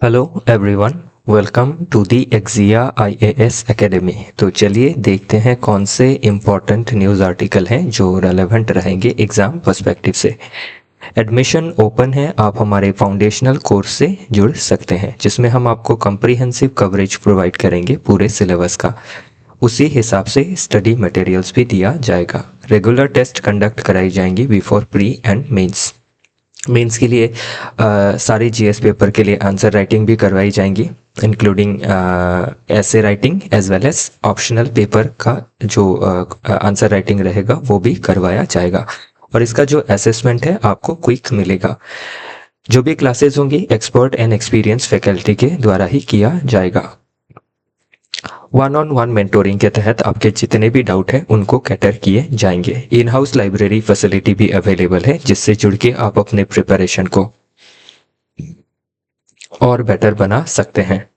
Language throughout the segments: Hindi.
Hello everyone, welcome to the एक्जिया आईएएस एकेडमी। तो चलिए देखते हैं कौन से इम्पोर्टेंट न्यूज़ आर्टिकल हैं जो रेलेवेंट रहेंगे एग्ज़ाम पर्सपेक्टिव से। एडमिशन ओपन है, आप हमारे फाउंडेशनल कोर्स से जुड़ सकते हैं जिसमें हम आपको कम्प्रीहेंसिव कवरेज प्रोवाइड करेंगे पूरे सिलेबस का। उसी हिसाब से स्टडी मटेरियल्स भी दिया जाएगा। रेगुलर टेस्ट कंडक्ट कराई जाएंगी before pre and mains. Mains के लिए सारे जीएस पेपर के लिए आंसर राइटिंग भी करवाई जाएंगी, including essay writing as well as optional paper का जो आंसर राइटिंग रहेगा वो भी करवाया जाएगा। और इसका जो असेसमेंट है आपको क्विक मिलेगा। जो भी क्लासेस होंगी एक्सपर्ट एंड एक्सपीरियंस फैकल्टी के द्वारा ही किया जाएगा। वन ऑन वन मेंटोरिंग के तहत आपके जितने भी डाउट हैं उनको कैटर किए जाएंगे। इन हाउस लाइब्रेरी फैसिलिटी भी अवेलेबल है जिससे जुड़ के आप अपने प्रिपरेशन को और बेटर बना सकते हैं।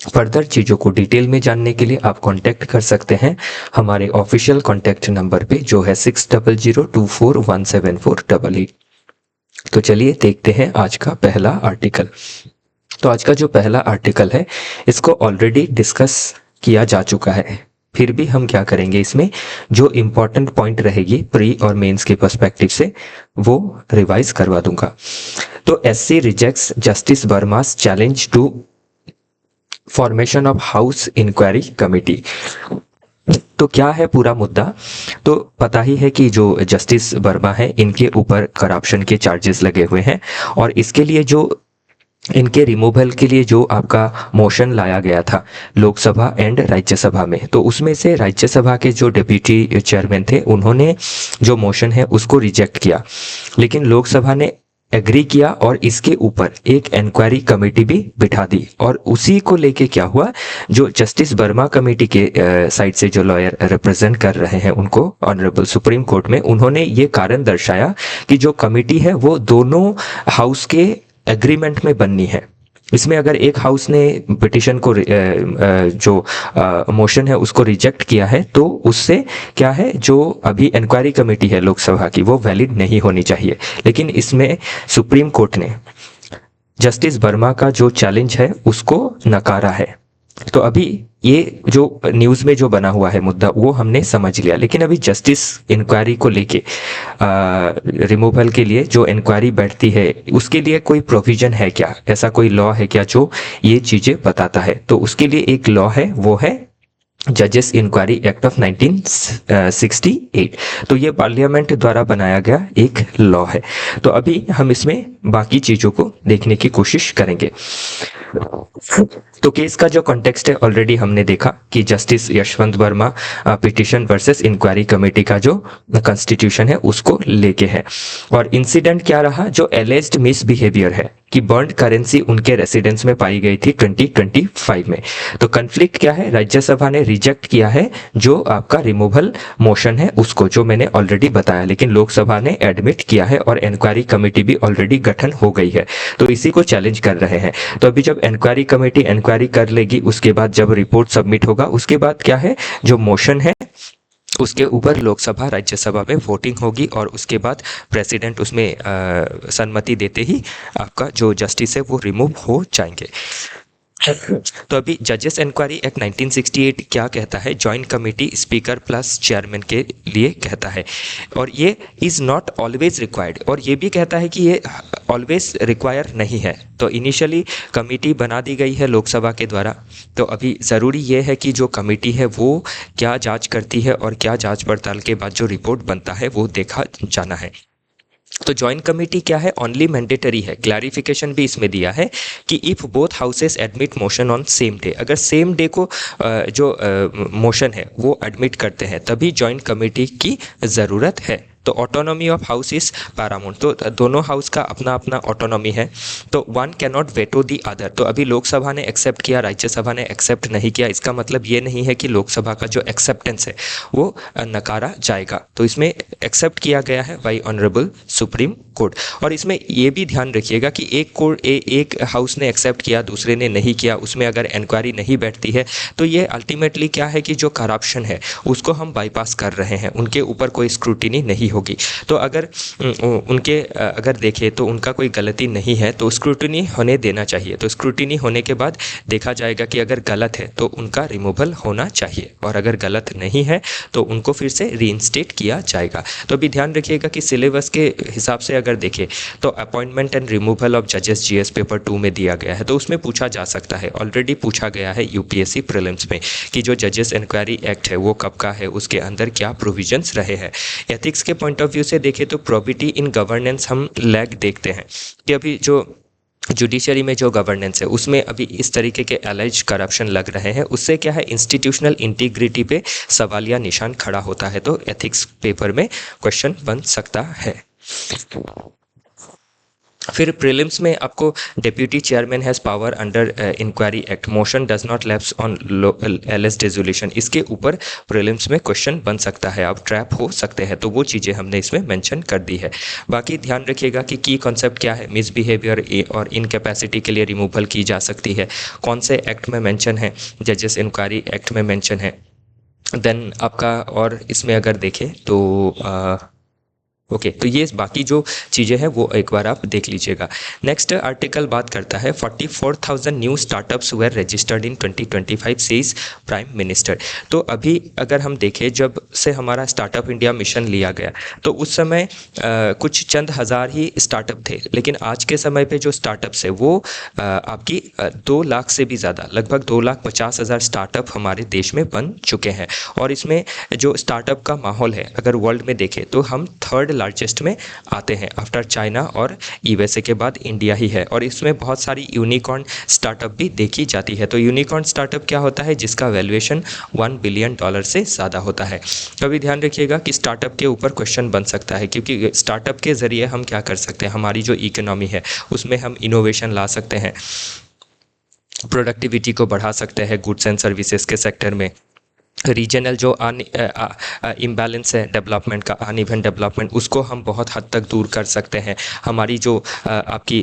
फर्दर चीज़ों को डिटेल में जानने के लिए आप कांटेक्ट कर सकते हैं हमारे ऑफिशियल कांटेक्ट नंबर पे जो है 6002417488। तो चलिए देखते हैं आज का पहला आर्टिकल। तो आज का जो पहला आर्टिकल है इसको ऑलरेडी डिस्कस किया जा चुका है, फिर भी हम क्या करेंगे, इसमें जो इम्पोर्टेंट पॉइंट रहेगी प्री और मेंस के पर्सपेक्टिव से वो रिवाइज करवा दूंगा। तो SC rejects justice Varma's challenge to formation of house inquiry committee. तो क्या है पूरा मुद्दा, तो पता ही है कि जो जस्टिस वर्मा है इनके ऊपर करप्शन के चार्जेस लगे हुए हैं और इसके लिए जो इनके रिमूवल के लिए जो आपका मोशन लाया गया था लोकसभा एंड राज्यसभा में, तो उसमें से राज्यसभा के जो डिप्यूटी चेयरमैन थे उन्होंने जो मोशन है उसको रिजेक्ट किया, लेकिन लोकसभा ने एग्री किया और इसके ऊपर एक इंक्वायरी कमेटी भी बिठा दी। और उसी को लेके क्या हुआ, जो जस्टिस वर्मा कमेटी के साइड से जो लॉयर रिप्रेजेंट कर रहे हैं उनको ऑनरेबल सुप्रीम कोर्ट में, उन्होंने ये कारण दर्शाया कि जो कमेटी है वो दोनों हाउस के एग्रीमेंट में बननी है। इसमें अगर एक हाउस ने पिटिशन को जो मोशन है उसको रिजेक्ट किया है तो उससे क्या है, जो अभी इंक्वायरी कमेटी है लोकसभा की वो वैलिड नहीं होनी चाहिए। लेकिन इसमें सुप्रीम कोर्ट ने जस्टिस वर्मा का जो चैलेंज है उसको नकारा है। तो अभी ये जो न्यूज़ में जो बना हुआ है मुद्दा वो हमने समझ लिया, लेकिन अभी जस्टिस इंक्वायरी को लेके रिमूवल के लिए जो इंक्वायरी बैठती है उसके लिए कोई प्रोविजन है क्या, ऐसा कोई लॉ है क्या जो ये चीज़ें बताता है। तो उसके लिए एक लॉ है, वो है जजेस इंक्वायरी एक्ट ऑफ 1968। तो ये पार्लियामेंट द्वारा बनाया गया एक लॉ है। तो अभी हम इसमें बाकी चीज़ों को देखने की कोशिश करेंगे। तो केस का जो कॉन्टेक्स्ट है ऑलरेडी हमने देखा कि justice Yashwant Verma petition versus inquiry committee का जो कॉन्स्टिट्यूशन है उसको लेके है। और इंसिडेंट क्या रहा, जो एलेज्ड मिसबिहेवियर है कि बर्न्ड करेंसी उनके रेसिडेंस में पाई गई थी 2025 में। तो कन्फ्लिक्ट क्या है, राज्यसभा ने रिजेक्ट किया है जो आपका रिमूवल मोशन है उसको, जो मैंने ऑलरेडी बताया, लेकिन लोकसभा ने एडमिट किया है और इंक्वायरी कमेटी भी ऑलरेडी गठन हो गई है। तो इसी को चैलेंज कर रहे हैं। तो अभी जब इंक्वायरी कमेटी इंक्वायरी कर लेगी, उसके बाद जब रिपोर्ट सबमिट होगा उसके बाद क्या है, जो मोशन है उसके ऊपर लोकसभा राज्यसभा में वोटिंग होगी और उसके बाद प्रेसिडेंट उसमें सहमति देते ही आपका जो जस्टिस है वो रिमूव हो जाएंगे। तो अभी जजेस इंक्वायरी एक्ट 1968 क्या कहता है, joint committee speaker plus chairman के लिए कहता है, और ये इज़ नॉट ऑलवेज रिक्वायर्ड, और ये भी कहता है कि ये ऑलवेज रिक्वायर नहीं है। तो इनिशियली कमेटी बना दी गई है लोकसभा के द्वारा, तो अभी ज़रूरी ये है कि जो कमेटी है वो क्या जांच करती है और क्या जांच पड़ताल के बाद जो रिपोर्ट बनता है वो देखा जाना है। तो जॉइंट कमेटी क्या है, ओनली मैंडेटरी है। क्लैरिफिकेशन भी इसमें दिया है कि if both houses admit motion on same day, अगर सेम डे को जो मोशन है वो एडमिट करते हैं तभी जॉइंट कमेटी की ज़रूरत है। तो autonomy of house is Paramount, तो दोनों हाउस का अपना अपना ऑटोनॉमी है। तो one can not veto the other. तो अभी लोकसभा ने एक्सेप्ट किया, राज्यसभा ने एक्सेप्ट नहीं किया, इसका मतलब ये नहीं है कि लोकसभा का जो एक्सेप्टेंस है वो नकारा जाएगा। तो इसमें एक्सेप्ट किया गया है बाई ऑनरेबल सुप्रीम कोर्ट। और इसमें ये भी ध्यान रखिएगा कि एक हाउस ने एक्सेप्ट किया दूसरे ने नहीं किया, उसमें अगर इंक्वायरी नहीं बैठती है तो ये अल्टीमेटली क्या है कि जो करप्शन है उसको हम बाईपास कर रहे हैं, उनके ऊपर कोई स्क्रूटिनी नहीं होगी। तो अगर उनके अगर देखें तो उनका कोई गलती नहीं है तो स्क्रूटनी होने देना चाहिए। तो स्क्रूटनी होने के बाद देखा जाएगा कि अगर गलत है तो उनका रिमूवल होना चाहिए, और अगर गलत नहीं है तो उनको फिर से रीइंस्टेट किया जाएगा। तो अभी ध्यान रखिएगा कि सिलेबस के हिसाब से अगर देखें तो अपॉइंटमेंट एंड रिमूवल ऑफ जजेस जीएस पेपर 2 में दिया गया है, तो उसमें पूछा जा सकता है, ऑलरेडी पूछा गया है यूपीएससी प्रीलिम्स में कि जो जजेस इंक्वायरी एक्ट है वो कब का है, उसके अंदर क्या प्रोविजंस रहे हैं। एथिक्स के पॉइंट ऑफ व्यू से देखें तो प्रोबिटी इन गवर्नेंस हम लैग देखते हैं कि अभी जो जुडिशरी में जो गवर्नेंस है उसमें अभी इस तरीके के एलाइज करप्शन लग रहे हैं, उससे क्या है इंस्टीट्यूशनल इंटीग्रिटी पे सवालिया निशान खड़ा होता है। तो एथिक्स पेपर में क्वेश्चन बन सकता है। फिर प्रीलिम्स में आपको deputy chairman has power under inquiry act, motion does not lapse on LS dissolution, इसके ऊपर प्रीलिम्स में क्वेश्चन बन सकता है, आप ट्रैप हो सकते हैं। तो वो चीज़ें हमने इसमें मेंशन कर दी है। बाकी ध्यान रखिएगा कि की कॉन्सेप्ट क्या है, मिसबिहेवियर और इनकैपेसिटी के लिए रिमूवल की जा सकती है, कौन से एक्ट में मेंशन है, जजेस इंक्वायरी एक्ट में मेंशन है। देन आपका और इसमें अगर देखें तो ओके तो ये बाकी जो चीज़ें हैं वो एक बार आप देख लीजिएगा। नेक्स्ट आर्टिकल बात करता है 44,000 new startups were registered in 2025 says prime minister. तो अभी अगर हम देखें जब से हमारा स्टार्टअप इंडिया मिशन लिया गया तो उस समय कुछ चंद हज़ार ही स्टार्टअप थे, लेकिन आज के समय पे जो स्टार्टअप्स है वो आपकी 2 लाख से भी ज़्यादा, लगभग 2,50,000 स्टार्टअप हमारे देश में बन चुके हैं। और इसमें जो स्टार्टअप का माहौल है अगर वर्ल्ड में देखें तो हम थर्ड लार्जेस्ट में आते हैं, आफ्टर चाइना और यूएसए के बाद इंडिया ही है। और इसमें बहुत सारी यूनिकॉर्न स्टार्टअप भी देखी जाती है। तो यूनिकॉर्न स्टार्टअप क्या होता है, जिसका वैल्यूएशन $1 बिलियन से ज़्यादा होता है। कभी ध्यान रखिएगा कि स्टार्टअप के ऊपर क्वेश्चन बन सकता है, क्योंकि स्टार्टअप के ज़रिए हम क्या कर सकते हैं, हमारी जो इकोनॉमी है उसमें हम इनोवेशन ला सकते हैं, प्रोडक्टिविटी को बढ़ा सकते हैं गुड्स एंड सर्विसेज के सेक्टर में, रीजनल जो इम्बैलेंस है डेवलपमेंट का, अनइवन डेवलपमेंट, उसको हम बहुत हद तक दूर कर सकते हैं। हमारी जो आपकी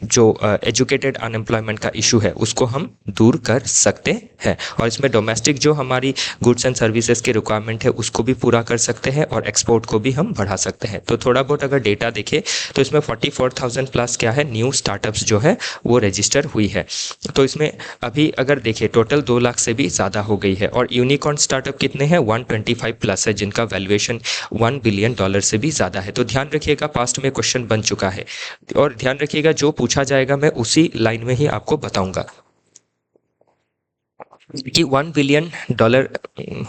जो एजुकेटेड अनएम्प्लॉयमेंट का इशू है उसको हम दूर कर सकते हैं। और इसमें डोमेस्टिक जो हमारी गुड्स एंड सर्विसेज की रिक्वायरमेंट है उसको भी पूरा कर सकते हैं और एक्सपोर्ट को भी हम बढ़ा सकते हैं। तो थोड़ा बहुत अगर डेटा देखें तो इसमें 44,000 प्लस क्या है, न्यू स्टार्टअप्स जो है वो रजिस्टर हुई है। तो इसमें अभी अगर देखें टोटल 2 लाख से भी ज़्यादा हो गई है। और यूनिकॉर्न स्टार्टअप कितने हैं, 125 प्लस है, जिनका वैल्यूएशन $1 बिलियन से भी ज़्यादा है। तो ध्यान रखिएगा पास्ट में क्वेश्चन बन चुका है, और ध्यान रखिएगा जो पूछा जाएगा मैं उसी लाइन में ही आपको बताऊंगा कि $1 बिलियन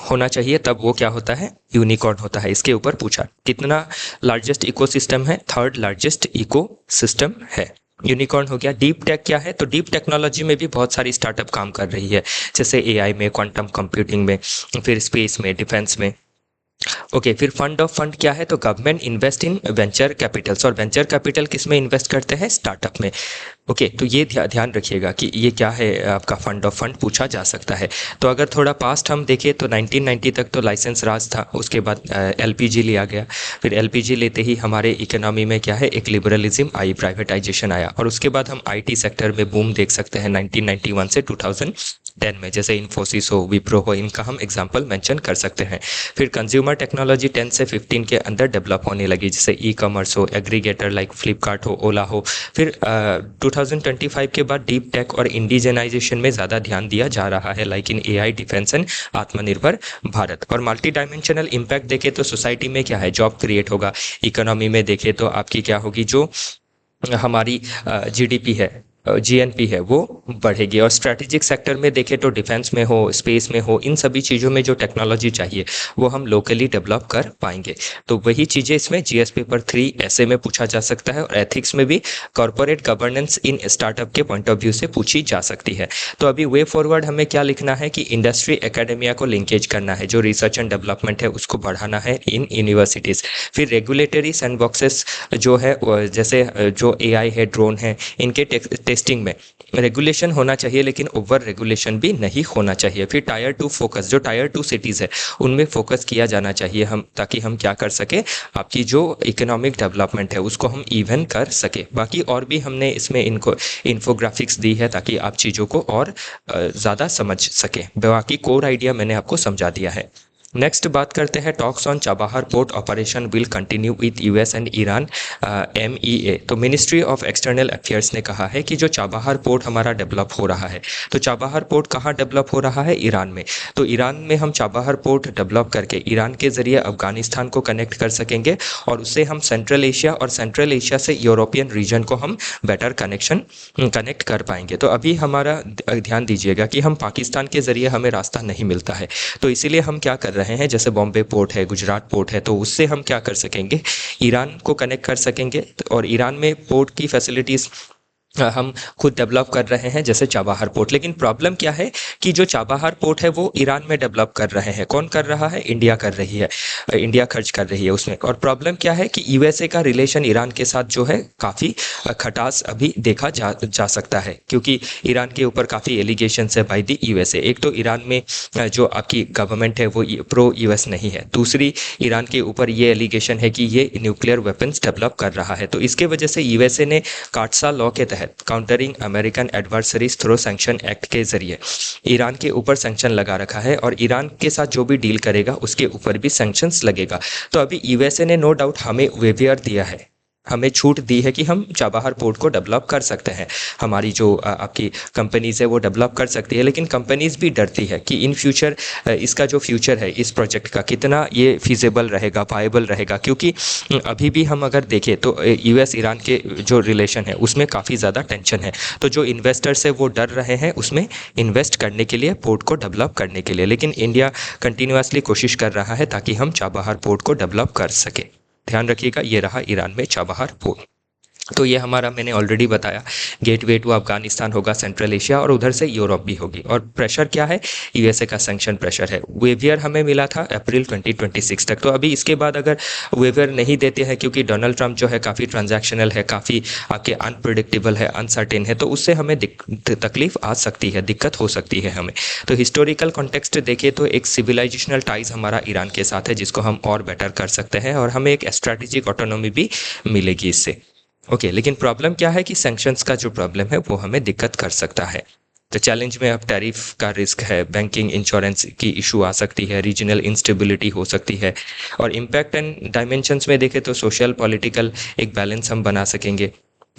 होना चाहिए, तब वो क्या होता है, यूनिकॉर्न होता है। इसके ऊपर पूछा कितना लार्जेस्ट इकोसिस्टम है, थर्ड लार्जेस्ट इकोसिस्टम है। यूनिकॉर्न हो गया। डीप टेक क्या है, तो डीप टेक्नोलॉजी में भी बहुत सारी स्टार्टअप काम कर रही है, जैसे एआई में, क्वांटम कंप्यूटिंग में, फिर स्पेस में, डिफेंस में। ओके फिर फंड ऑफ फंड क्या है, तो government invest in venture Capitals, और वेंचर कैपिटल किस में इन्वेस्ट करते हैं, स्टार्टअप में। ओके तो ये ध्यान रखिएगा कि ये क्या है, आपका फंड ऑफ फंड पूछा जा सकता है। तो अगर थोड़ा पास्ट हम देखें तो 1990 तक तो लाइसेंस राज था, उसके बाद एलपीजी लिया गया, फिर एलपीजी लेते ही हमारे इकोनॉमी में क्या है, एक लिबरलिज्म आई, प्राइवेटाइजेशन आया, और उसके बाद हम आईटी सेक्टर में बूम देख सकते हैं 1991 से 2010 में, जैसे इन्फोसिस हो, विप्रो हो, इनका हम एग्जाम्पल मेंशन कर सकते हैं। फिर कंज्यूमर टेक्नोलॉजी 10 से 15 के अंदर डेवलप होने लगी, जैसे ई कॉमर्स हो, एग्रीगेटर लाइक फ्लिपकार्ट हो, ओला हो। फिर 2025 के बाद डीप टेक और इंडिजनाइजेशन में ज़्यादा ध्यान दिया जा रहा है, like in AI, defence and आत्मनिर्भर भारत। और मल्टी डायमेंशनल इम्पैक्ट देखें तो सोसाइटी में क्या है, जॉब क्रिएट होगा, इकोनॉमी में देखें तो आपकी क्या होगी, जो हमारी जीडीपी है, जीएनपी है, वो बढ़ेगी। और स्ट्रैटेजिक सेक्टर में देखें तो डिफेंस में हो, स्पेस में हो, इन सभी चीज़ों में जो टेक्नोलॉजी चाहिए वो हम लोकली डेवलप कर पाएंगे। तो वही चीज़ें इसमें जीएस पेपर 3 ऐसे में पूछा जा सकता है, और एथिक्स में भी कॉर्पोरेट गवर्नेंस इन स्टार्टअप के पॉइंट ऑफ व्यू से पूछी जा सकती है। तो अभी वे फॉरवर्ड हमें क्या लिखना है कि इंडस्ट्री एकेडमिया को लिंकेज करना है, जो रिसर्च एंड डेवलपमेंट है उसको बढ़ाना है इन यूनिवर्सिटीज़। फिर रेगुलेटरी सैंडबॉक्सेस जो है, जैसे जो एआई है, ड्रोन है, इनके टेस्टिंग में रेगुलेशन होना चाहिए, लेकिन ओवर रेगुलेशन भी नहीं होना चाहिए। फिर टायर 2 फोकस, जो टायर 2 सिटीज़ है उनमें फोकस किया जाना चाहिए हम, ताकि हम क्या कर सके, आपकी जो इकोनॉमिक डेवलपमेंट है उसको हम इवन कर सके। बाकी और भी हमने इसमें इनको इन्फोग्राफिक्स दी है ताकि आप चीज़ों को और ज़्यादा समझ सके। बाकी कोर आइडिया मैंने आपको समझा दिया है। नेक्स्ट बात करते हैं talks on Chabahar port operation will continue with US and Iran MEA। तो मिनिस्ट्री ऑफ एक्सटर्नल अफेयर्स ने कहा है कि जो चाबहार पोर्ट हमारा डेवलप हो रहा है, तो चाबहार पोर्ट कहाँ डेवलप हो रहा है? ईरान में। तो ईरान में हम चाबहार पोर्ट डेवलप करके ईरान के ज़रिए अफगानिस्तान को कनेक्ट कर सकेंगे और उससे हम सेंट्रल एशिया और सेंट्रल एशिया से यूरोपियन रीजन को हम बेटर कनेक्ट कर पाएंगे। तो अभी हमारा ध्यान दीजिएगा कि हम पाकिस्तान के ज़रिए हमें रास्ता नहीं मिलता है, तो इसीलिए हम क्या कर रहे हैं, जैसे बॉम्बे पोर्ट है, गुजरात पोर्ट है, तो उससे हम क्या कर सकेंगे, ईरान को कनेक्ट कर सकेंगे। और ईरान में पोर्ट की फैसिलिटीज़ हम खुद डेवलप कर रहे हैं, जैसे चाबहार पोर्ट। लेकिन प्रॉब्लम क्या है कि जो चाबहार पोर्ट है वो ईरान में डेवलप कर रहे हैं। कौन कर रहा है? इंडिया कर रही है, इंडिया खर्च कर रही है उसमें। और प्रॉब्लम क्या है कि यूएसए का रिलेशन ईरान के साथ जो है काफ़ी खटास अभी देखा जा सकता है, क्योंकि ईरान के ऊपर काफ़ी एलिगेशन है बाय द यूएसए। एक तो ईरान में जो आपकी गवर्नमेंट है वो प्रो यूएस नहीं है, दूसरी ईरान के ऊपर ये एलिगेशन है कि ये न्यूक्लियर वेपन्स डेवलप कर रहा है। तो इसके वजह से यूएसए ने काटसा लॉ के तहत countering American adversaries through sanction act के जरिए ईरान के ऊपर सैंक्शन लगा रखा है, और ईरान के साथ जो भी डील करेगा उसके ऊपर भी सैंक्शंस लगेगा। तो अभी यूएसए ने नो डाउट हमें वेवियर दिया है, हमें छूट दी है कि हम चाबहार पोर्ट को डेवलप कर सकते हैं। हमारी जो आपकी कंपनीज़ है वो डेवलप कर सकती है, लेकिन कंपनीज़ भी डरती है कि इन फ्यूचर इसका जो फ्यूचर है इस प्रोजेक्ट का कितना ये फिजिबल रहेगा, वायबल रहेगा। क्योंकि अभी भी हम अगर देखें तो यूएस ईरान के जो रिलेशन है उसमें काफ़ी ज़्यादा टेंशन है। तो जो इन्वेस्टर्स है वो डर रहे हैं उसमें इन्वेस्ट करने के लिए, पोर्ट को डेवलप करने के लिए। लेकिन इंडिया कंटिन्यूसली कोशिश कर रहा है ताकि हम चाबहार पोर्ट को डेवलप कर सके। ध्यान रखिएगा, ये रहा ईरान में चाबहार पोर्ट। तो ये हमारा मैंने ऑलरेडी बताया, गेटवे टू अफगानिस्तान होगा, सेंट्रल एशिया, और उधर से यूरोप भी होगी। और प्रेशर क्या है? यूएसए का सैंक्शन प्रेशर है। वेवियर हमें मिला था अप्रैल 2026 तक। तो अभी इसके बाद अगर वेवियर नहीं देते हैं, क्योंकि डोनाल्ड ट्रंप जो है काफ़ी ट्रांजैक्शनल है, काफ़ी आपके अनप्रिडिक्टेबल है, अनसर्टेन है, तो उससे हमें तकलीफ आ सकती है, दिक्कत हो सकती है हमें। तो हिस्टोरिकल कॉन्टेक्स्ट देखें तो एक सिविलाइजेशनल टाइज हमारा ईरान के साथ है, जिसको हम और बेटर कर सकते हैं, और हमें एक स्ट्रैटेजिक ऑटोनॉमी भी मिलेगी इससे। ओके, लेकिन प्रॉब्लम क्या है कि सैंक्शंस का जो प्रॉब्लम है वो हमें दिक्कत कर सकता है। तो चैलेंज में अब टैरिफ का रिस्क है, बैंकिंग इंश्योरेंस की इशू आ सकती है, रीजनल इंस्टेबिलिटी हो सकती है, और इम्पैक्ट एंड डायमेंशंस में देखें तो सोशल पॉलिटिकल एक बैलेंस हम बना सकेंगे।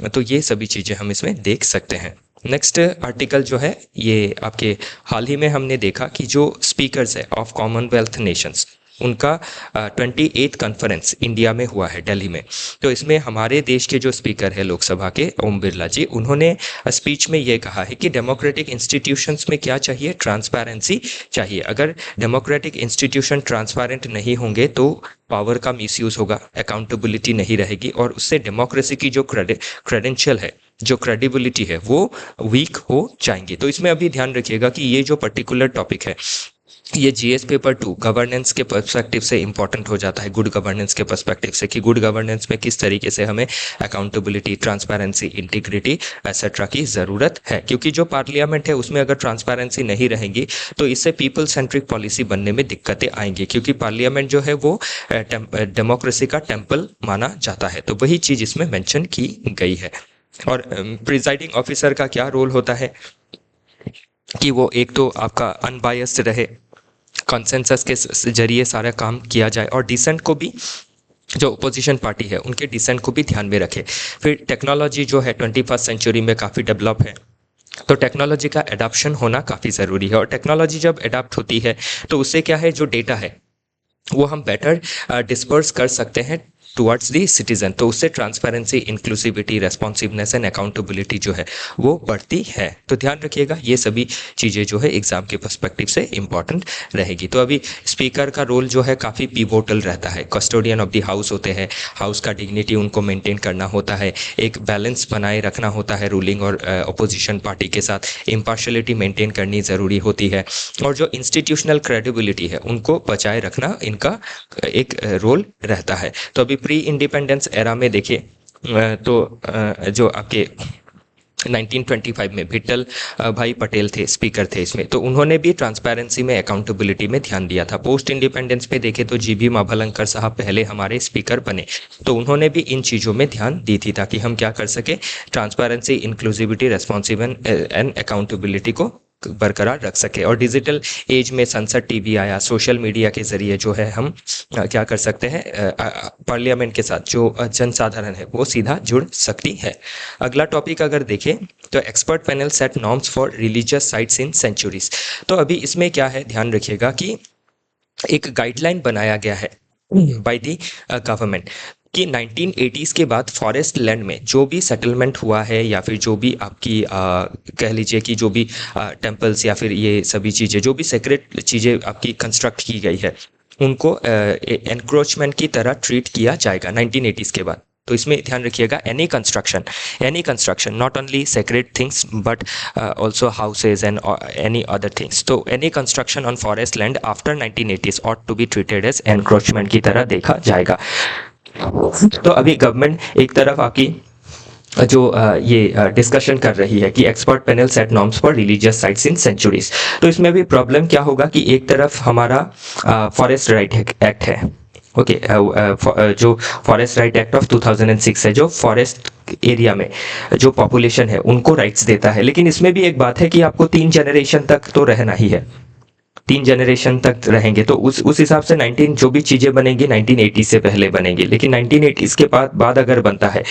तो ये सभी चीज़ें हम इसमें देख सकते हैं। नेक्स्ट आर्टिकल जो है ये आपके हाल ही में हमने देखा कि जो स्पीकर्स है ऑफ कॉमनवेल्थ नेशंस, उनका 28th कॉन्फ्रेंस इंडिया में हुआ है, दिल्ली में। तो इसमें हमारे देश के जो स्पीकर है लोकसभा के, ओम बिरला जी, उन्होंने स्पीच में ये कहा है कि डेमोक्रेटिक इंस्टीट्यूशंस में क्या चाहिए? ट्रांसपेरेंसी चाहिए। अगर डेमोक्रेटिक इंस्टीट्यूशन ट्रांसपेरेंट नहीं होंगे तो पावर का मिसयूज़ होगा, अकाउंटेबिलिटी नहीं रहेगी, और उससे डेमोक्रेसी की जो क्रेडेंशियल है, जो क्रेडिबिलिटी है, वो वीक हो जाएंगी। तो इसमें अभी ध्यान रखिएगा कि ये जो पर्टिकुलर टॉपिक है ये जीएस पेपर 2 गवर्नेंस के पर्सपेक्टिव से इंपॉर्टेंट हो जाता है, गुड गवर्नेंस के पर्सपेक्टिव से, कि गुड गवर्नेंस में किस तरीके से हमें अकाउंटेबिलिटी, ट्रांसपेरेंसी, इंटीग्रिटी एक्सेट्रा की ज़रूरत है। क्योंकि जो पार्लियामेंट है उसमें अगर ट्रांसपेरेंसी नहीं रहेगी तो इससे पीपल सेंट्रिक पॉलिसी बनने में दिक्कतें आएंगी, क्योंकि पार्लियामेंट जो है वो डेमोक्रेसी का टेम्पल माना जाता है। तो वही चीज़ इसमें मैंशन की गई है। और प्रिजाइडिंग ऑफिसर का क्या रोल होता है कि वो एक तो आपका अनबायस्ड रहे, कंसेंसस के जरिए सारा काम किया जाए, और डिसेंट को भी, जो अपोजिशन पार्टी है उनके डिसेंट को भी ध्यान में रखे। फिर टेक्नोलॉजी जो है 21st सेंचुरी में काफ़ी डेवलप है, तो टेक्नोलॉजी का एडाप्शन होना काफ़ी ज़रूरी है। और टेक्नोलॉजी जब एडाप्ट होती है तो उससे क्या है, जो डेटा है वो हम बेटर डिस्पर्स कर सकते हैं टुवर्ड्स दी सिटीजन। तो उससे transparency, inclusivity, responsiveness and accountability जो है वो बढ़ती है। तो ध्यान रखिएगा, ये सभी चीज़ें जो है एग्जाम के पर्सपेक्टिव से इंपॉर्टेंट रहेगी। तो अभी स्पीकर का रोल जो है काफ़ी पिवोटल रहता है, कस्टोडियन ऑफ द हाउस होते हैं, हाउस का डिग्निटी उनको मेंटेन करना होता है, एक बैलेंस बनाए रखना होता है रूलिंग और अपोजिशन पार्टी के साथ, इम्पार्शलिटी मेंटेन करनी ज़रूरी होती है, और जो इंस्टीट्यूशनल क्रेडिबिलिटी है उनको बचाए रखना इनका एक रोल रहता है। तो अभी प्री इंडिपेंडेंस एरा में देखिए तो जो आपके 1925 में विट्ठल भाई पटेल थे, स्पीकर थे इसमें, तो उन्होंने भी ट्रांसपेरेंसी में, अकाउंटेबिलिटी में ध्यान दिया था। पोस्ट इंडिपेंडेंस पे देखें तो जीबी माभलंकर साहब पहले हमारे स्पीकर बने, तो उन्होंने भी इन चीज़ों में ध्यान दी थी ताकि हम क्या कर सके, transparency, inclusivity, responsive and accountability को बरकरार रख सके। और डिजिटल एज में संसद टीवी आया, सोशल मीडिया के जरिए जो है हम क्या कर सकते हैं, पार्लियामेंट के साथ जो जनसाधारण है वो सीधा जुड़ सकती है। अगला टॉपिक अगर देखें तो expert panel set norms for religious sites in centuries. तो अभी इसमें क्या है, ध्यान रखिएगा कि एक गाइडलाइन बनाया गया है बाय द गवर्नमेंट कि 1980s के बाद फॉरेस्ट लैंड में जो भी सेटलमेंट हुआ है या फिर जो भी आपकी कह लीजिए कि जो भी टेम्पल्स या फिर ये सभी चीज़ें जो भी सेक्रेट चीज़ें आपकी कंस्ट्रक्ट की गई है उनको एनक्रोचमेंट की तरह ट्रीट किया जाएगा 1980s के बाद। तो इसमें ध्यान रखिएगा, any construction not only sacred things but also houses and any other things. तो any construction on forest land after 1980s ought to be treated as encroachment की तरह देखा जाएगा। तो अभी गवर्नमेंट एक तरफ आपकी जो ये डिस्कशन कर रही है कि expert panel set norms for religious sites in centuries. तो इसमें भी प्रॉब्लम क्या होगा कि एक तरफ हमारा फॉरेस्ट राइट एक्ट है, ओके, जो फॉरेस्ट राइट एक्ट ऑफ 2006 है जो फॉरेस्ट एरिया में जो पॉपुलेशन है उनको राइट्स देता है। लेकिन इसमें भी एक बात है कि आपको 3 जनरेशन तक तो रहना ही है, 3 जनरेशन तक रहेंगे। तो उस हिसाब से 19 जो भी चीज़ें बनेंगी 1980 से पहले बनेंगी। लेकिन 1980 के बाद अगर बनता है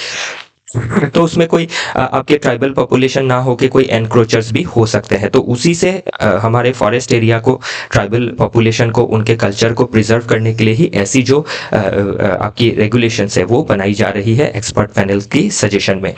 तो उसमें कोई आपके ट्राइबल पॉपुलेशन ना हो के कोई एनक्रोचर्स भी हो सकते हैं। तो उसी से हमारे फॉरेस्ट एरिया को, ट्राइबल पॉपुलेशन को, उनके कल्चर को प्रिजर्व करने के लिए ही ऐसी जो आपकी रेगुलेशंस है वो बनाई जा रही है एक्सपर्ट पैनल की सजेशन में।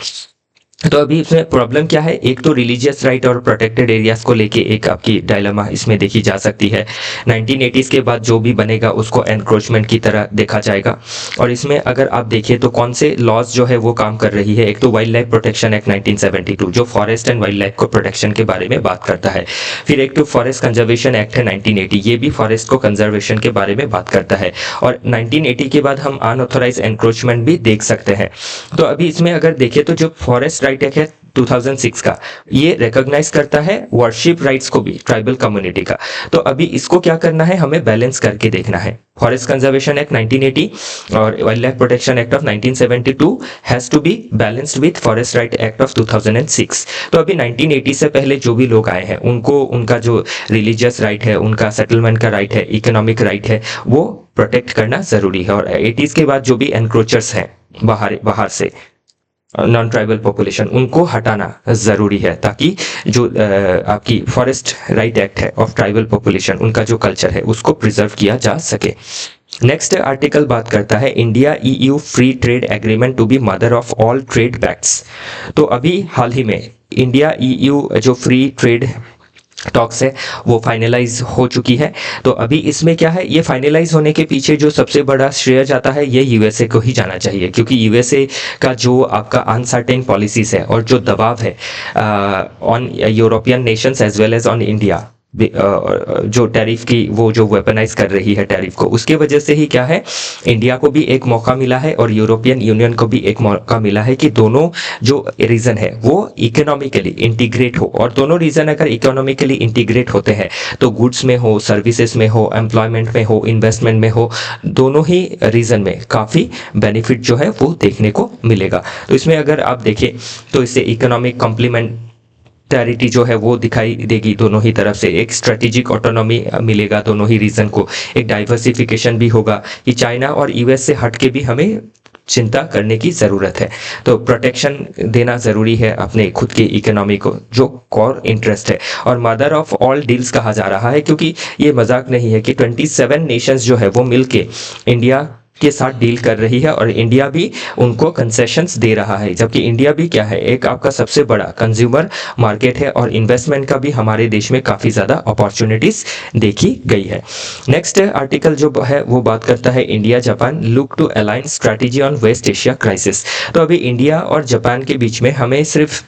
तो अभी इसमें प्रॉब्लम क्या है, एक तो रिलीजियस राइट और प्रोटेक्टेड एरियाज को लेके एक आपकी डायलेमा इसमें देखी जा सकती है। 1980s के बाद जो भी बनेगा उसको एनक्रोचमेंट की तरह देखा जाएगा। और इसमें अगर आप देखिए तो कौन से लॉज जो है वो काम कर रही है, एक तो वाइल्ड लाइफ प्रोटेक्शन एक्ट 1972 जो फॉरेस्ट एंड वाइल्ड लाइफ को प्रोटेक्शन के बारे में बात करता है। फिर एक तो फॉरेस्ट कंजर्वेशन एक्ट है 1980, ये भी फॉरेस्ट को कंजर्वेशन के बारे में बात करता है। और 1980 के बाद हम अनऑथोराइज एनक्रोचमेंट भी देख सकते हैं। तो अभी इसमें अगर देखें तो जो फॉरेस्ट राइट एक्ट है 2006 का, ये रिकॉग्नाइज करता है वर्शिप राइट्स को भी ट्राइबल कम्युनिटी का। तो अभी इसको क्या करना है, हमें बैलेंस करके देखना है। फॉरेस्ट कंजर्वेशन एक्ट 1980 और wildlife protection act of 1972 has to be balanced with forest right act of 2006। तो अभी 1980 से पहले जो भी लोग आए हैं उनको उनका जो रिलीजियस राइट है, उनका सेटलमेंट का राइट है, इकोनॉमिक राइट है, वो प्रोटेक्ट करना जरूरी है। और 80s के बाद जो भी एनक्रोचर्स हैं बाहर से नॉन ट्राइबल पॉपुलेशन, उनको हटाना ज़रूरी है ताकि जो आपकी फॉरेस्ट राइट एक्ट है ऑफ ट्राइबल पॉपुलेशन, उनका जो कल्चर है उसको प्रिजर्व किया जा सके। नेक्स्ट आर्टिकल बात करता है India EU free trade agreement to be mother of all trade pacts. तो अभी हाल ही में इंडिया EU जो फ्री ट्रेड टॉक्स है वो फाइनलाइज हो चुकी है। तो अभी इसमें क्या है, ये फाइनलाइज होने के पीछे जो सबसे बड़ा श्रेय जाता है ये USA को ही जाना चाहिए, क्योंकि USA का जो आपका अनसर्टेन पॉलिसीज है और जो दबाव है on European nations as well as on India, जो टैरिफ की वो जो वेपनाइज कर रही है टैरिफ को, उसके वजह से ही क्या है, इंडिया को भी एक मौका मिला है और यूरोपियन यूनियन को भी एक मौका मिला है कि दोनों जो रीजन है वो इकोनॉमिकली इंटीग्रेट हो। और दोनों रीजन अगर इकोनॉमिकली इंटीग्रेट होते हैं तो गुड्स में हो, सर्विसेज में हो, एम्प्लॉयमेंट में हो, इन्वेस्टमेंट में हो, दोनों ही रीजन में काफ़ी बेनिफिट जो है वो देखने को मिलेगा। तो इसमें अगर आप देखें तो इससे इकोनॉमिक कॉम्प्लीमेंट टैरिटी जो है वो दिखाई देगी दोनों ही तरफ से, एक स्ट्रेटेजिक ऑटोनॉमी मिलेगा दोनों ही रीजन को, एक डाइवर्सिफिकेशन भी होगा कि चाइना और US से हट के भी हमें चिंता करने की ज़रूरत है। तो प्रोटेक्शन देना ज़रूरी है अपने खुद की इकोनॉमी को, जो कोर इंटरेस्ट है। और मदर ऑफ ऑल डील्स कहा जा रहा है क्योंकि ये मजाक नहीं है कि 27 नेशंस जो है वो मिलके इंडिया के साथ डील कर रही है और इंडिया भी उनको कंसेशंस दे रहा है। जबकि इंडिया भी क्या है, एक आपका सबसे बड़ा कंज्यूमर मार्केट है और इन्वेस्टमेंट का भी हमारे देश में काफ़ी ज़्यादा अपॉर्चुनिटीज़ देखी गई है। नेक्स्ट आर्टिकल जो है वो बात करता है India Japan look to align strategy on West Asia crisis. तो अभी इंडिया और जापान के बीच में हमें सिर्फ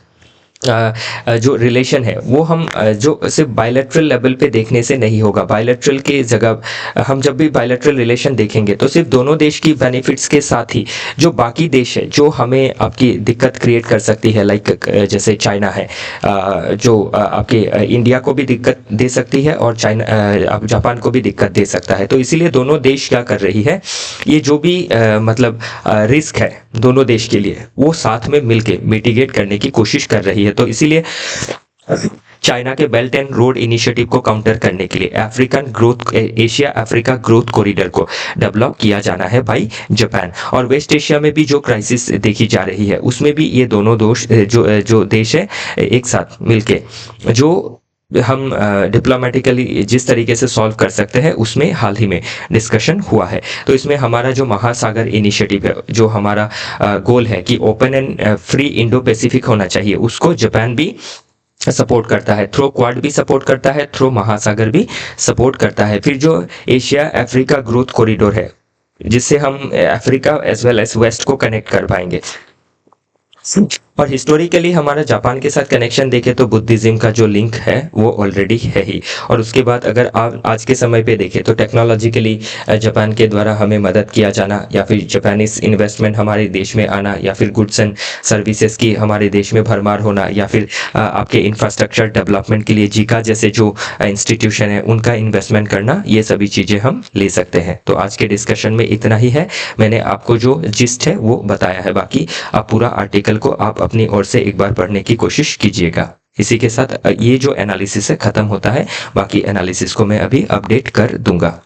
जो रिलेशन है वो हम जो सिर्फ बायलैटरल लेवल पे देखने से नहीं होगा। बायलैटरल के जगह हम जब भी बायलैटरल रिलेशन देखेंगे तो सिर्फ दोनों देश की बेनिफिट्स के साथ ही जो बाकी देश है जो हमें आपकी दिक्कत क्रिएट कर सकती है, लाइक जैसे चाइना है जो आपके इंडिया को भी दिक्कत दे सकती है और चाइना जापान को भी दिक्कत दे सकता है। तो इसीलिए दोनों देश क्या कर रही है, ये जो भी मतलब रिस्क है दोनों देश के लिए वो साथ में मिलके मिटिगेट करने की कोशिश कर रही है। तो इसीलिए चाइना के बेल्ट एंड रोड इनिशिएटिव को काउंटर करने के लिए एशिया अफ्रीका ग्रोथ कॉरिडोर को डेवलप किया जाना है बाई जापान। और वेस्ट एशिया में भी जो क्राइसिस देखी जा रही है उसमें भी ये दोनों जो देश है एक साथ मिलके जो हम डिप्लोमेटिकली जिस तरीके से सॉल्व कर सकते हैं उसमें हाल ही में डिस्कशन हुआ है। तो इसमें हमारा जो महासागर इनिशिएटिव है, जो हमारा गोल है कि open and free Indo Pacific होना चाहिए, उसको जापान भी सपोर्ट करता है, थ्रो क्वाड भी सपोर्ट करता है, थ्रो महासागर भी सपोर्ट करता है। फिर जो एशिया अफ्रीका ग्रोथ कॉरिडोर है जिससे हम Africa as well as West को कनेक्ट कर पाएंगे। और हिस्टोरिकली हमारा जापान के साथ कनेक्शन देखें तो बुद्धिज्म का जो लिंक है वो ऑलरेडी है ही। और उसके बाद अगर आप आज के समय पे देखें तो टेक्नोलॉजिकली जापान के द्वारा हमें मदद किया जाना या फिर जापानीज इन्वेस्टमेंट हमारे देश में आना या फिर गुड्स एंड सर्विसेज की हमारे देश में भरमार होना या फिर आपके इंफ्रास्ट्रक्चर डेवलपमेंट के लिए जीका जैसे जो इंस्टीट्यूशन है उनका इन्वेस्टमेंट करना, ये सभी चीज़ें हम ले सकते हैं। तो आज के डिस्कशन में इतना ही है, मैंने आपको जो जिस्ट है वो बताया है, बाकी आप पूरा आर्टिकल को आप अपनी ओर से एक बार पढ़ने की कोशिश कीजिएगा। इसी के साथ ये जो एनालिसिस है खत्म होता है, बाकी एनालिसिस को मैं अभी अपडेट कर दूंगा।